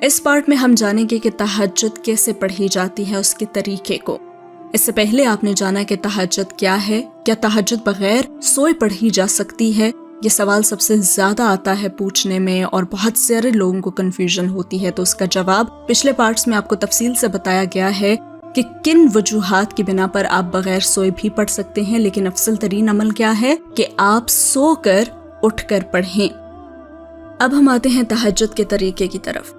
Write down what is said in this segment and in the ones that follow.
اس part میں ہم جانیں گے کہ تہجد کیسے پڑھی جاتی ہے، اس کے طریقے کو۔ اس سے پہلے آپ نے جانا کہ تہجد کیا ہے، کیا تہجد بغیر سوئے پڑھی جا سکتی ہے؟ یہ سوال سب سے زیادہ آتا ہے پوچھنے میں اور بہت سارے لوگوں کو کنفیوژن ہوتی ہے، تو اس کا جواب پچھلے پارٹس میں آپ کو تفصیل سے بتایا گیا ہے کہ کن وجوہات کی بنا پر آپ بغیر سوئے بھی پڑھ سکتے ہیں، لیکن افضل ترین عمل کیا ہے کہ آپ سو کر اٹھ کر پڑھیں۔ اب ہم آتے ہیں تہجد کے طریقے کی طرف۔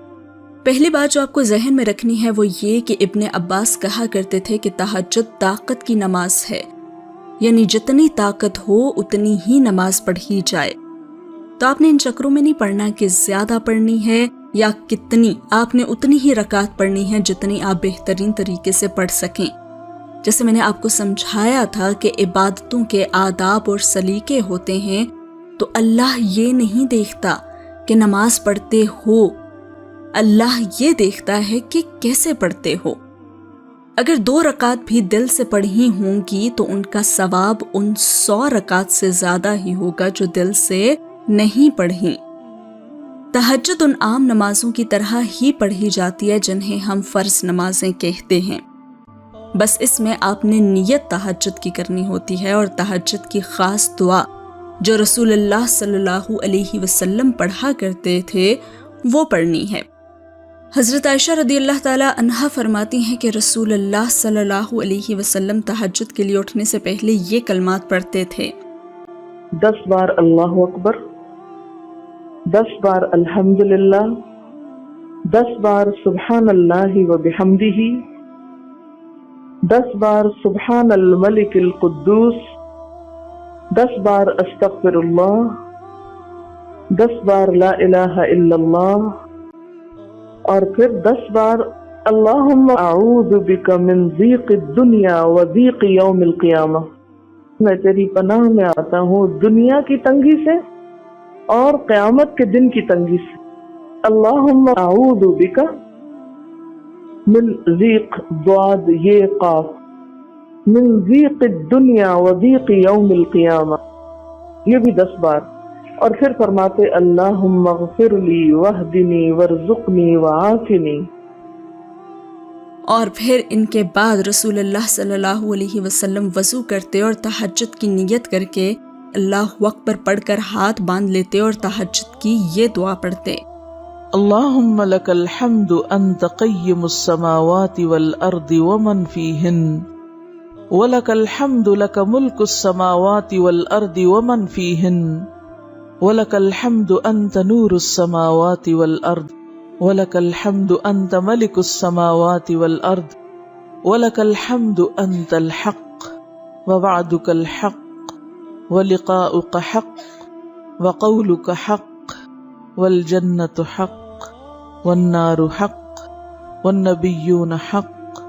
پہلی بات جو آپ کو ذہن میں رکھنی ہے وہ یہ کہ ابن عباس کہا کرتے تھے کہ تہجد طاقت کی نماز ہے، یعنی جتنی طاقت ہو اتنی ہی نماز پڑھی جائے۔ تو آپ نے ان چکروں میں نہیں پڑھنا کہ زیادہ پڑھنی ہے یا کتنی، آپ نے اتنی ہی رکعت پڑھنی ہے جتنی آپ بہترین طریقے سے پڑھ سکیں۔ جیسے میں نے آپ کو سمجھایا تھا کہ عبادتوں کے آداب اور سلیقے ہوتے ہیں، تو اللہ یہ نہیں دیکھتا کہ نماز پڑھتے ہو، اللہ یہ دیکھتا ہے کہ کیسے پڑھتے ہو۔ اگر 2 رکعت بھی دل سے پڑھی ہوں گی تو ان کا ثواب ان 100 رکعت سے زیادہ ہی ہوگا جو دل سے نہیں پڑھی۔ تہجد ان عام نمازوں کی طرح ہی پڑھی جاتی ہے جنہیں ہم فرض نمازیں کہتے ہیں، بس اس میں آپ نے نیت تہجد کی کرنی ہوتی ہے اور تہجد کی خاص دعا جو رسول اللہ صلی اللہ علیہ وسلم پڑھا کرتے تھے وہ پڑھنی ہے۔ حضرت عائشہ رضی اللہ تعالی عنہا فرماتی ہیں کہ رسول اللہ صلی اللہ علیہ وسلم تہجد کے لیے اٹھنے سے پہلے یہ کلمات پڑھتے تھے: 10 بار اللہ اکبر، 10 بار الحمدللہ، 10 بار سبحان اللہ و بحمدہ، 10 بار سبحان الملک القدوس، 10 بار استغفر اللہ، 10 بار لا الہ الا اللہ، اور پھر 10 بار اللہم اعوذ بک من ضیق الدنیا و ضیق یوم القیامہ، میں تیری پناہ میں آتا ہوں دنیا کی تنگی سے اور قیامت کے دن کی تنگی سے۔ اللہم اعوذ بک من ضیق ضاد یہ قاف، من ضیق الدنیا و ضیق یوم القیامہ، یہ بھی 10 بار۔ اور پھر فرماتے اللہم اغفر لی واہدنی وارزقنی وعافنی۔ اور پھر ان کے بعد رسول اللہ صلی اللہ علیہ وسلم وضو کرتے اور تہجد کی نیت کر کے اللہ اکبر پڑھ کر ہاتھ باندھ لیتے اور تہجد کی یہ دعا پڑھتے: اللہم لک الحمد انت قیم السماوات والارض ومن فیہن، ولک الحمد لک ملک السماوات والارض ومن فیہن، ولک الحمد انت نور السماوات والارض، ولک الحمد انت ملک السماوات والارض، ولک الحمد انت الحق ووعدک الحق ولقاؤک حق وقولک حق والجنة حق والنار حق والنبیون حق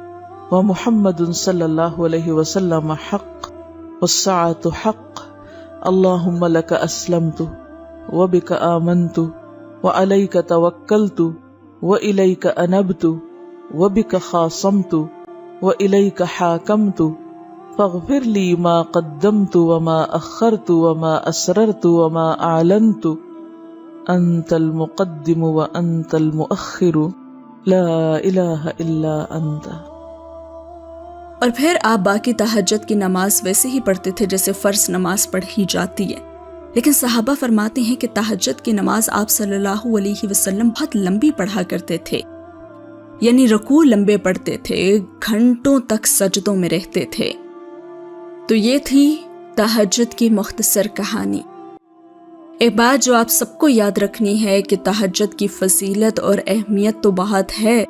ومحمد صلی اللہ علیہ وسلم حق والساعة حق۔ اللہم لک اسلمت وبک آمنت وعلیک توکلت وإلیک انبت وبک خاصمت وإلیک حاکمت فاغفر لی ما قدمت وما اخرت وما اسررت وما اعلنت انت المقدم وانت المؤخر لا الہ الا انت۔ اور پھر آپ باقی تہجد کی نماز ویسے ہی پڑھتے تھے جیسے فرض نماز پڑھی جاتی ہے، لیکن صحابہ فرماتے ہیں کہ تہجد کی نماز آپ صلی اللہ علیہ وسلم بہت لمبی پڑھا کرتے تھے، یعنی رکوع لمبے پڑھتے تھے، گھنٹوں تک سجدوں میں رہتے تھے۔ تو یہ تھی تہجد کی مختصر کہانی۔ ایک بات جو آپ سب کو یاد رکھنی ہے کہ تہجد کی فضیلت اور اہمیت تو بہت ہے،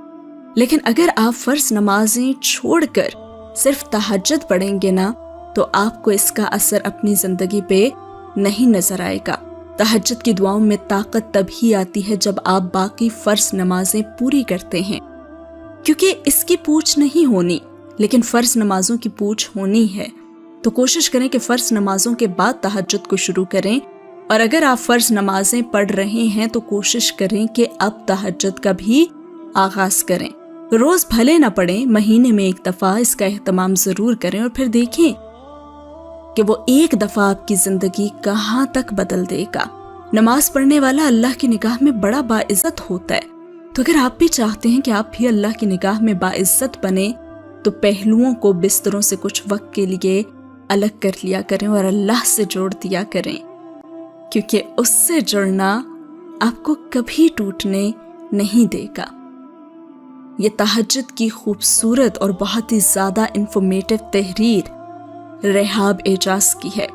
لیکن اگر آپ فرض نمازیں چھوڑ کر صرف تہجد پڑھیں گے نا تو آپ کو اس کا اثر اپنی زندگی پہ نہیں نظر آئے گا۔ تہجد کی دعاؤں میں طاقت تب ہی آتی ہے جب آپ باقی فرض نمازیں پوری کرتے ہیں، کیونکہ اس کی پوچھ نہیں ہونی لیکن فرض نمازوں کی پوچھ ہونی ہے۔ تو کوشش کریں کہ فرض نمازوں کے بعد تہجد کو شروع کریں، اور اگر آپ فرض نمازیں پڑھ رہے ہیں تو کوشش کریں کہ اب تہجد کا بھی آغاز کریں۔ روز بھلے نہ پڑھیں، مہینے میں ایک دفعہ اس کا اہتمام ضرور کریں، اور پھر دیکھیں کہ وہ ایک دفعہ آپ کی زندگی کہاں تک بدل دے گا۔ نماز پڑھنے والا اللہ کی نگاہ میں بڑا باعزت ہوتا ہے، تو اگر آپ بھی چاہتے ہیں کہ آپ بھی اللہ کی نگاہ میں باعزت بنیں تو پہلوؤں کو بستروں سے کچھ وقت کے لیے الگ کر لیا کریں اور اللہ سے جوڑ دیا کریں، کیونکہ اس سے جڑنا آپ کو کبھی ٹوٹنے نہیں دے گا۔ یہ تہجد کی خوبصورت اور بہت ہی زیادہ انفارمیٹو تحریر رحاب اعجاز کی ہے۔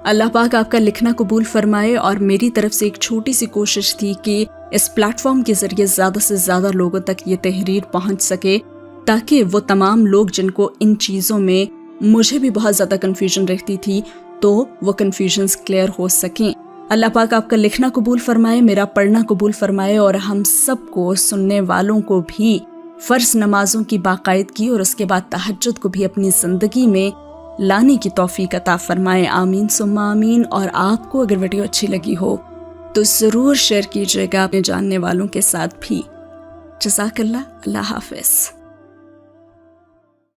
اللہ پاک آپ کا لکھنا قبول فرمائے، اور میری طرف سے ایک چھوٹی سی کوشش تھی کہ اس پلیٹ فارم کے ذریعے زیادہ سے زیادہ لوگوں تک یہ تحریر پہنچ سکے، تاکہ وہ تمام لوگ جن کو ان چیزوں میں مجھے بھی بہت زیادہ کنفیوژن رہتی تھی تو وہ کنفیوژنز کلیئر ہو سکیں۔ اللہ پاک آپ کا لکھنا قبول فرمائے، میرا پڑھنا قبول فرمائے، اور ہم سب کو سننے والوں کو بھی فرض نمازوں کی باقاعدگی اور اس کے بعد تہجد کو بھی اپنی زندگی میں لانے کی توفیق عطا فرمائے، آمین ثم آمین۔ اور آپ کو اگر ویڈیو اچھی لگی ہو تو ضرور شیئر کیجیے گا اپنے جاننے والوں کے ساتھ بھی۔ جزاک اللہ، اللہ حافظ۔